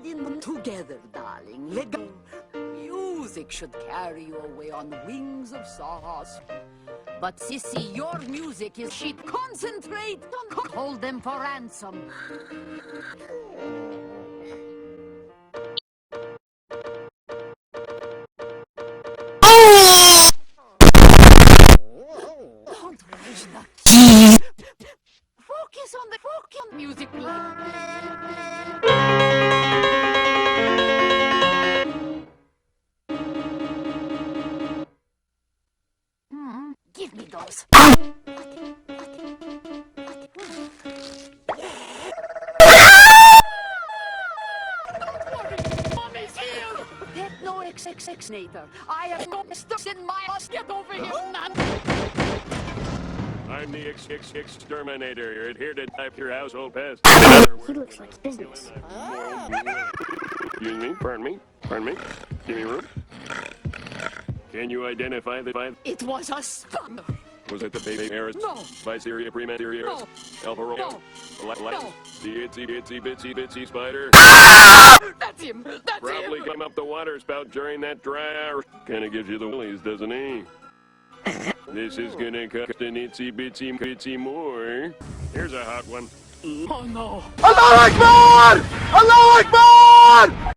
in together, darling. Music should carry you away on wings of sauce. But sissy, your music is sheep. Concentrate on hold them for ransom. Don't raise the key. Focus on the fucking music. Give me those. Mommy's here! No exterminator. I have no stuff in my house. Get over here, man! I'm the exterminator. You're here to type your household pest. He looks like business. Excuse me, pardon me. Give me room. Can you identify the five? It was a spunk. Was it the baby Eris? No. Viceria prima Eris? No. Alpha Romeo? No. No. The Itsy spider? That's him. That's Probably him. came up the water spout during that dry. Kinda gives you the willies, doesn't he? This is gonna cost an itsy more. Here's a hot one. Oh no. Allah Akbar! Allah Akbar!